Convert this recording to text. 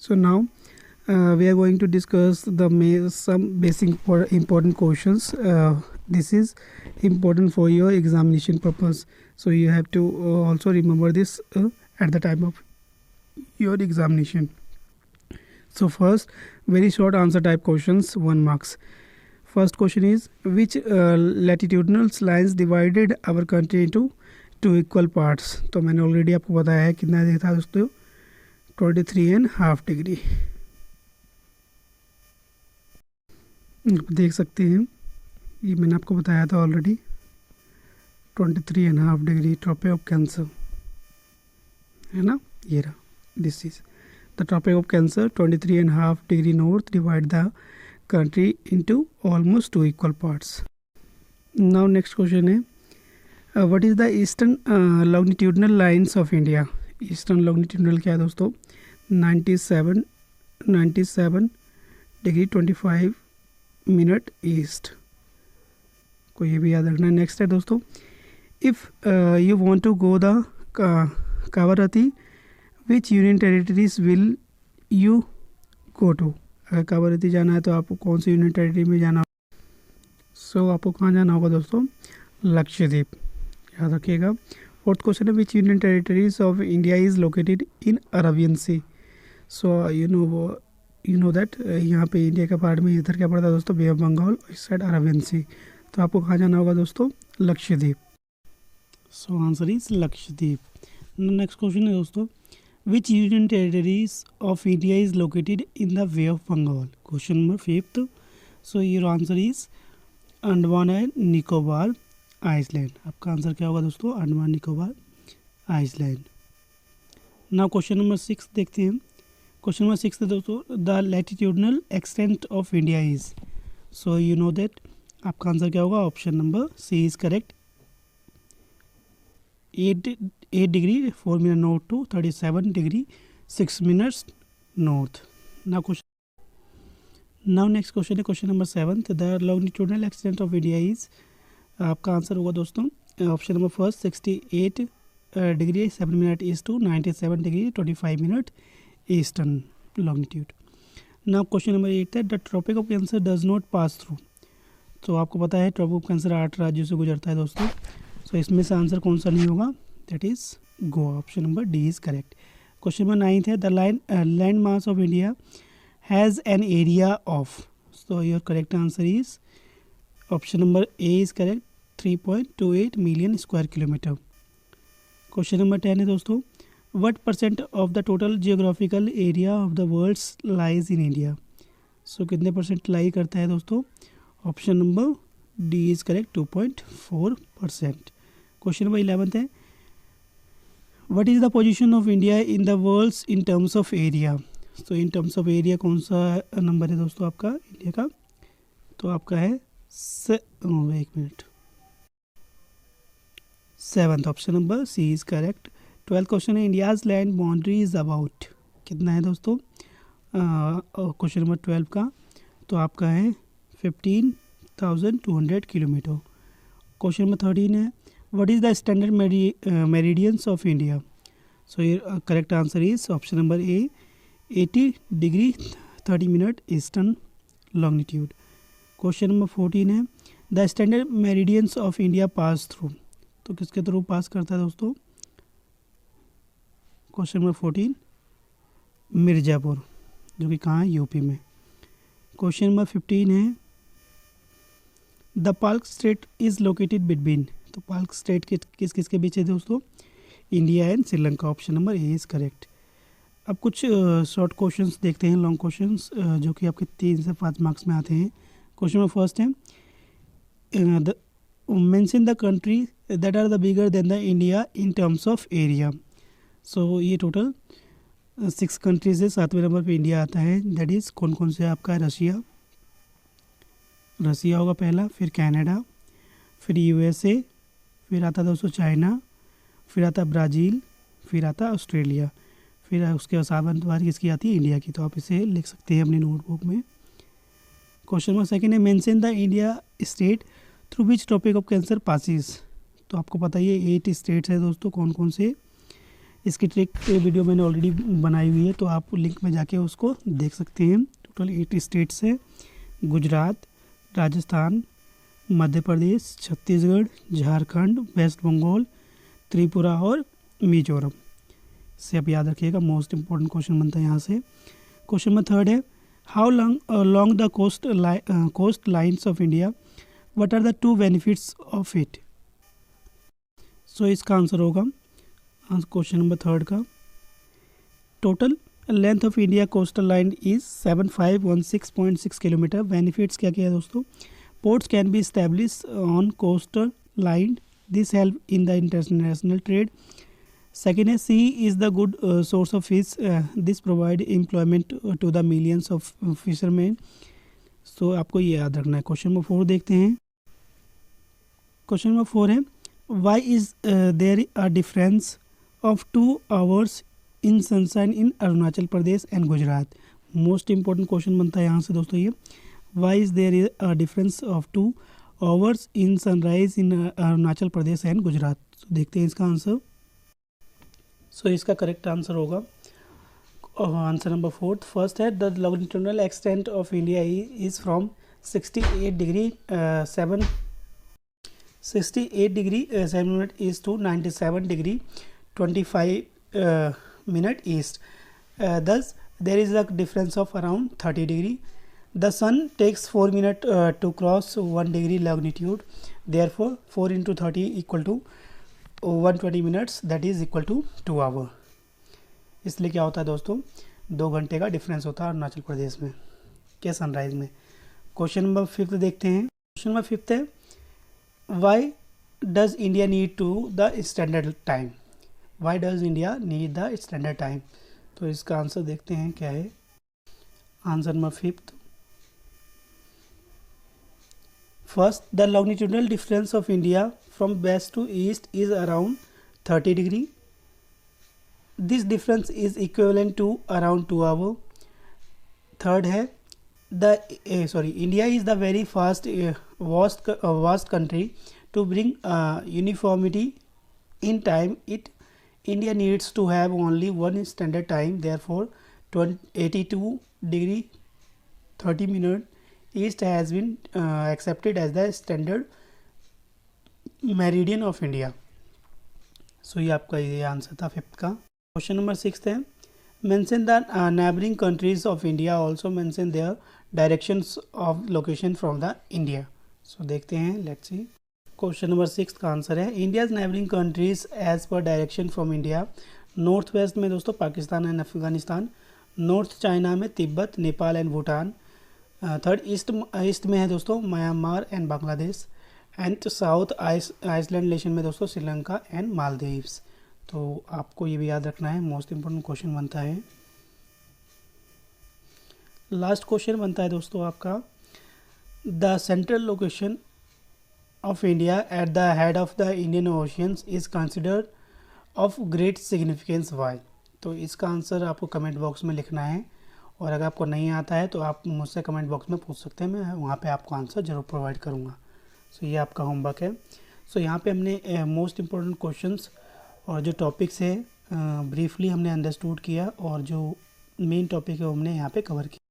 So now we are going to discuss some basic important questions. This is important for your examination purpose. So you have to also remember this at the time of your examination. So first, very short answer type questions, 1 marks. First question is, which latitudinal lines divided our country into two equal parts. तो मैंने already आपको बताया है कितना दिया था दोस्तों, 23.5 degree. देख सकते हैं, ये मैंने आपको बताया था already, 23.5 degree tropic of cancer है ना. ये रहा, this is the tropic of cancer. 23.5 degree north divide the country into almost two equal parts. Now next question है, what is the eastern longitudinal lines of India. Eastern longitudinal क्या है दोस्तों, 97 degree 25 minute east को ये भी याद रखना है. नेक्स्ट है दोस्तों, if you want to go the Kavaratti which union territories will you go to. अगर कावारती जाना है तो आपको कौन सी यूनियन टेरिटरी में जाना होगा. सो आपको कहाँ जाना होगा दोस्तों, लक्षद्वीप, याद रखिएगा. फोर्थ क्वेश्चन है, which union territories of India is located in Arabian sea. So you know that यहाँ पे इंडिया का पार्ट में इधर क्या पड़ता है दोस्तों, बे ऑफ बंगाल, इस साइड अरेबियन सी. तो आपको कहाँ जाना होगा दोस्तों, Lakshadweep. So answer is Lakshadweep. Next question है दोस्तों, which union territories of India is located in the bay of Bengal. Question number 5th. So your answer is Andaman and Nicobar island. आपका आंसर क्या होगा दोस्तों, Andaman Nicobar island. Now question number 6 देखते हैं. क्वेश्चन नंबर 6 है दोस्तों, the latitudinal extent of India is. So you know that आपका answer क्या होगा, option number C is correct, 8 degree 4 minute north to 37 degree 6 minutes north. Now next question है question number 7, the longitudinal extent of India is. आपका answer होगा दोस्तों option number first, 68 degree 7 minute east to 97 degree 25 minute eastern longitude. Now question number 8 है, the tropic of cancer does not pass through. तो आपको पता है tropic of cancer 8 राज्यों से गुजरता है दोस्तों. सो इसमें से आंसर कौन सा नहीं होगा, that is Goa. Option number D is correct. Question number 9 है, the land mass of India has an area of. So your correct answer is option number A is correct, 3.28 million square kilometre. Question number 10 है दोस्तों, what percent of the total geographical area of the world's lies in India. So कितने percent lie करता है दोस्तों, option number D is correct, 2.4%. Question number 11 है, what is the position of India in the world's in terms of area. So in terms of area कौन सा number है दोस्तों आपका इंडिया का, तो आपका है 7th. Option number C is correct. 12th question है, India's land boundary is about. कितना है दोस्तों क्वेश्चन नंबर 12 का, तो आपका है 15,200 किलोमीटर. क्वेश्चन नंबर 13 है, what is the standard meridians of India. So ये correct answer is option number A, 80 degree 30 minute eastern longitude. Question number 14 है, the standard meridians of India pass through. तो किसके through pass करता है दोस्तों, question number 14 Mirzapur, जो कि कहाँ है, यूपी में. क्वेश्चन नंबर 15 है, the Palk state is located between. तो पाल्क स्टेट किस किस के बीच है दोस्तों, India and Sri Lanka. Option number A is correct. अब कुछ शॉर्ट क्वेश्चंस देखते हैं, लॉन्ग क्वेश्चंस जो कि आपके 3 से 5 मार्क्स में आते हैं. क्वेश्चन नंबर फर्स्ट है, mention the country that are the bigger than the India in terms of area. So ये टोटल 6 कंट्रीज है. 7वें नंबर पे इंडिया आता है, दैट इज़ कौन कौन से आपका, रशिया होगा पहला, फिर कनाडा, फिर यूएसए, फिर आता दोस्तों चाइना, फिर आता ब्राज़ील, फिर आता ऑस्ट्रेलिया, फिर उसके 7वें बार किसकी आती है, इंडिया की. तो आप इसे लिख सकते हैं अपनी नोटबुक में. क्वेश्चन नंबर सेकंड है, mention the India state through which topic of cancer passes. तो आपको पता ही है 8 स्टेट्स है दोस्तों, कौन कौन से, इसकी ट्रिक वीडियो मैंने ऑलरेडी बनाई हुई है, तो आप लिंक में जाके उसको देख सकते हैं। टोटल 8 स्टेट्स है, गुजरात, राजस्थान, मध्य प्रदेश, छत्तीसगढ़, झारखंड, वेस्ट बंगाल, त्रिपुरा और मिजोरम। से आप याद रखिएगा, मोस्ट इंपॉर्टेंट क्वेश्चन बनता है यहाँ से। क्वेश्चन नंबर 3 है, how long the coast lines of India, what are the 2 benefits of it. So इसका आंसर होगा क्वेश्चन नंबर 3 का, total length of India coastal line is 7516.6 kilometre. Benefits क्या क्या है दोस्तों, ports can be establish on coastal line, this help in the international trade. Second है, sea is the good source of fish, this provide employment to the millions of fisherman. सो आपको ये याद रखना है। क्वेश्चन नंबर 4 देखते हैं। Question number 4 है, why is there a difference of 2 hours in sunshine in Arunachal Pradesh and Gujarat. Most important question बनता है यहाँ से दोस्तों ये, why is there a difference of 2 hours in sunrise in Arunachal Pradesh and Gujarat. देखते हैं इसका आंसर। सो इसका करेक्ट आंसर होगा आंसर नंबर 4। फर्स्ट है, the longitudinal extent of India is from 68 degree 7 minute east to 97 degree 25 minute east, thus there is a difference of around 30 degree. The sun takes 4 minutes to cross 1 degree longitude, therefore 4 into 30 equal to 120 minutes, that is equal to 2 hour. इसलिए क्या होता है दोस्तों, 2 घंटे का difference होता है अरुणाचल प्रदेश में के सनराइज में। क्वेश्चन नंबर 5 देखते हैं। क्वेश्चन नंबर 5 है, why does India need to the standard time, why does India need the standard time. तो इसका आंसर देखते हैं क्या है। Answer number 5, first, the longitudinal difference of India from west to east is around 30 degree, this difference is equivalent to around 2 hour. Third है, India is the very fast vast country to bring uniformity in time, India needs to have only one standard time, therefore 82 degree 30 minute east has been accepted as the standard meridian of India. So ये आपका ये answer था 5th का। Question number 6 है, mention the neighboring countries of India, also mention their directions of location from the India. So देखते हैं, let's see. Question number 6 का answer है, India's neighbouring countries as per direction from India. North west में दोस्तों Pakistan and Afghanistan, north China में Tibet, Nepal and Bhutan. Third east में है दोस्तों Myanmar and Bangladesh, and south island nation में दोस्तों श्रीलंका एंड मालदीव्स। तो आपको ये भी याद रखना है, मोस्ट इंपॉर्टेंट क्वेश्चन बनता है। लास्ट क्वेश्चन बनता है दोस्तों आपका, the central location of India at the head of the Indian Oceans is considered of great significance, why? तो इसका आंसर आपको कमेंट बॉक्स में लिखना है, और अगर आपको नहीं आता है तो आप मुझसे कमेंट बॉक्स में पूछ सकते हैं, मैं वहाँ पे आपको आंसर ज़रूर प्रोवाइड करूँगा। सो ये आपका होमवर्क है। सो यहाँ पे हमने मोस्ट इम्पोर्टेंट क्वेश्चंस और जो टॉपिक्स है ब्रीफली हमने अंडरस्टूड किया, और जो मेन टॉपिक है वो हमने यहाँ पे कवर किया।